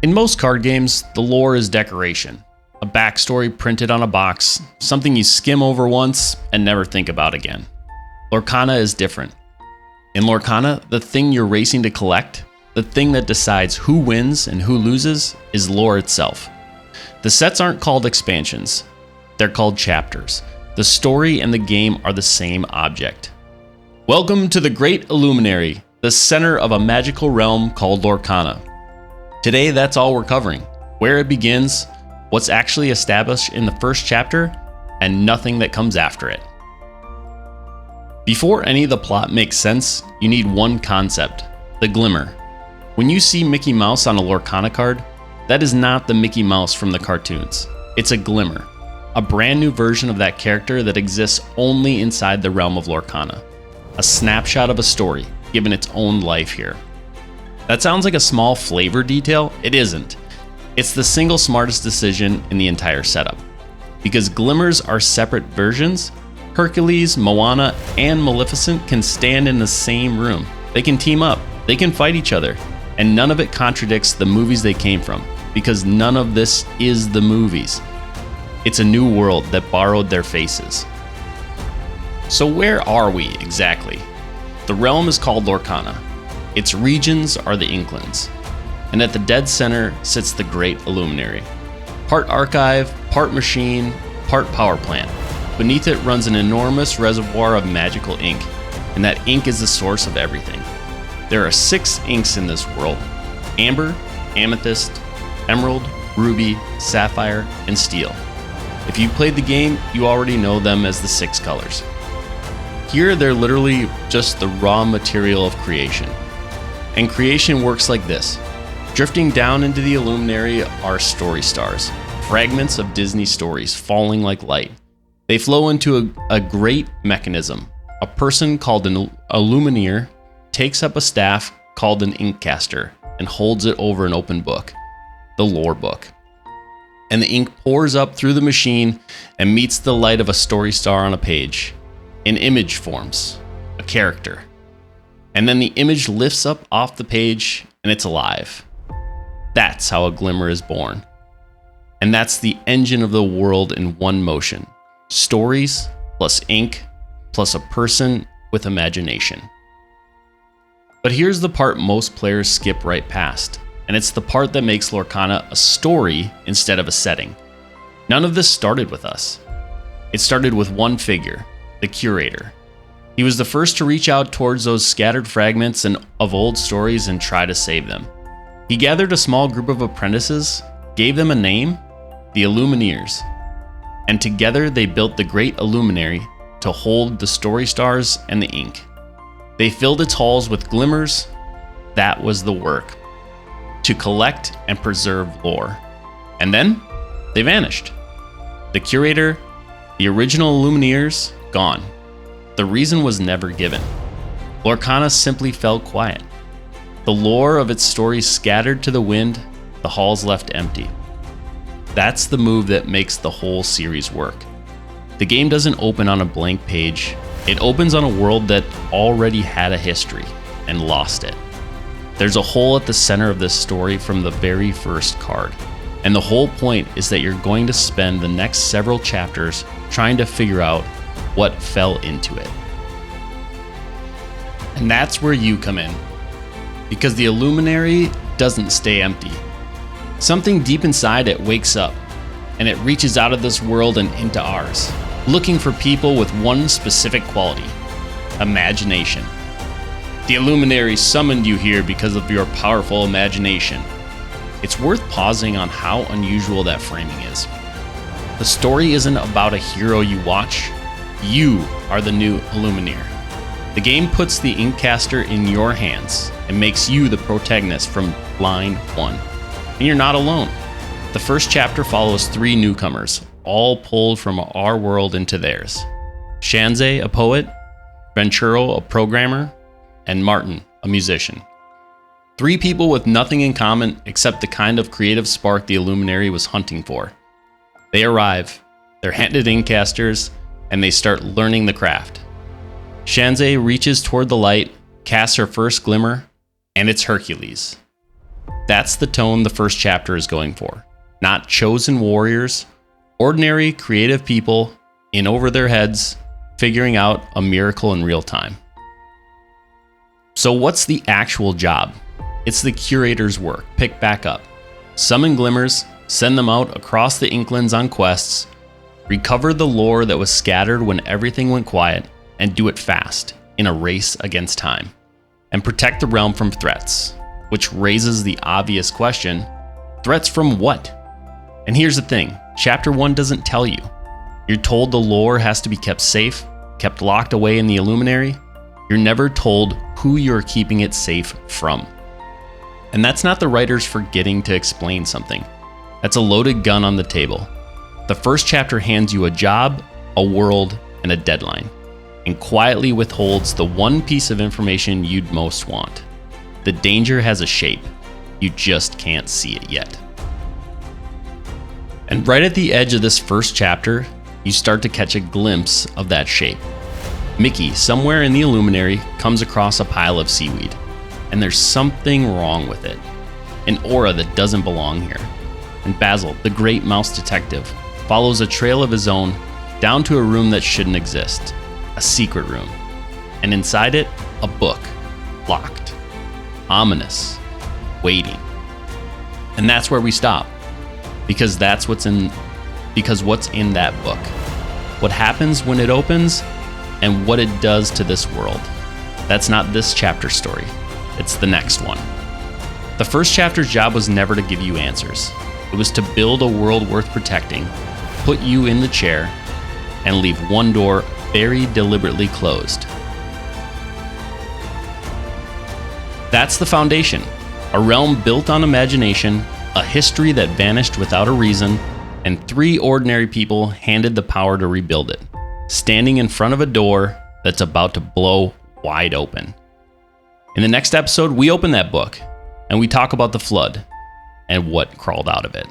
In most card games, the lore is decoration, a backstory printed on a box, something you skim over once and never think about again. Lorcana is different. In Lorcana, the thing you're racing to collect, the thing that decides who wins and who loses, is lore itself. The sets aren't called expansions, they're called chapters. The story and the game are the same object. Welcome to the Great Illuminary, the center of a magical realm called Lorcana. Today, that's all we're covering. Where it begins, what's actually established in the first chapter, and nothing that comes after it. Before any of the plot makes sense, you need one concept, the glimmer. When you see Mickey Mouse on a Lorcana card, that is not the Mickey Mouse from the cartoons. It's a glimmer, a brand new version of that character that exists only inside the realm of Lorcana. A snapshot of a story, given its own life here. That sounds like a small flavor detail. It isn't. It's the single smartest decision in the entire setup. Because glimmers are separate versions, Hercules, Moana, and Maleficent can stand in the same room. They can team up, they can fight each other, and none of it contradicts the movies they came from, because none of this is the movies. It's a new world that borrowed their faces. So where are we exactly? The realm is called Lorcana. Its regions are the Inklings, and at the dead center sits the Great Illuminary. Part archive, part machine, part power plant. Beneath it runs an enormous reservoir of magical ink, and that ink is the source of everything. There are 6 inks in this world: amber, amethyst, emerald, ruby, sapphire, and steel. If you've played the game, you already know them as the 6 colors. Here, they're literally just the raw material of creation. And creation works like this. Drifting down into the Illuminary are story stars, fragments of Disney stories falling like light. They flow into a great mechanism. A person called an Illumineer takes up a staff called an Inkcaster and holds it over an open book, the lore book. And the ink pours up through the machine and meets the light of a story star on a page. An image forms, a character. And then the image lifts up off the page and it's alive. That's how a glimmer is born. And that's the engine of the world in one motion. Stories plus ink plus a person with imagination. But here's the part most players skip right past, and it's the part that makes Lorcana a story instead of a setting. None of this started with us. It started with one figure, the curator. He was the first to reach out towards those scattered fragments of old stories and try to save them. He gathered a small group of apprentices, gave them a name, the Illumineers, and together they built the Great Illuminary to hold the story stars and the ink. They filled its halls with glimmers. That was the work, to collect and preserve lore. And then they vanished. The curator, the original Illumineers, gone. The reason was never given. Lorcana simply fell quiet. The lore of its stories scattered to the wind, the halls left empty. That's the move that makes the whole series work. The game doesn't open on a blank page. It opens on a world that already had a history and lost it. There's a hole at the center of this story from the very first card. And the whole point is that you're going to spend the next several chapters trying to figure out what fell into it. And that's where you come in. Because the Illuminary doesn't stay empty. Something deep inside it wakes up, and it reaches out of this world and into ours, looking for people with one specific quality: imagination. The Illuminary summoned you here because of your powerful imagination. It's worth pausing on how unusual that framing is. The story isn't about a hero you watch. You are the new Illumineer. The game puts the Inkcaster in your hands and makes you the protagonist from line 1. And you're not alone. The first chapter follows 3 newcomers, all pulled from our world into theirs. Shanze, a poet, Venturo, a programmer, and Martin, a musician. 3 people with nothing in common except the kind of creative spark the Illuminary was hunting for. They arrive, they're handed Inkcasters, and they start learning the craft. Shanze reaches toward the light, casts her first glimmer, and it's Hercules. That's the tone the first chapter is going for. Not chosen warriors, ordinary, creative people in over their heads, figuring out a miracle in real time. So what's the actual job? It's the curator's work. Pick back up. Summon glimmers, send them out across the Inklands on quests, recover the lore that was scattered when everything went quiet, and do it fast, in a race against time. And protect the realm from threats, which raises the obvious question, threats from what? And here's the thing, Chapter 1 doesn't tell you. You're told the lore has to be kept safe, kept locked away in the Illuminary. You're never told who you're keeping it safe from. And that's not the writers forgetting to explain something. That's a loaded gun on the table. The first chapter hands you a job, a world, and a deadline, and quietly withholds the one piece of information you'd most want. The danger has a shape. You just can't see it yet. And right at the edge of this first chapter, you start to catch a glimpse of that shape. Mickey, somewhere in the Illuminary, comes across a pile of seaweed, and there's something wrong with it. An aura that doesn't belong here. And Basil, the great mouse detective, follows a trail of his own down to a room that shouldn't exist. A secret room. And inside it, a book. Locked. Ominous. Waiting. And that's where we stop. Because what's in that book. What happens when it opens, and what it does to this world. That's not this chapter's story. It's the next one. The first chapter's job was never to give you answers. It was to build a world worth protecting, put you in the chair, and leave one door very deliberately closed. That's the foundation. A realm built on imagination, a history that vanished without a reason, and 3 ordinary people handed the power to rebuild it, standing in front of a door that's about to blow wide open. In the next episode, we open that book, and we talk about the flood and what crawled out of it.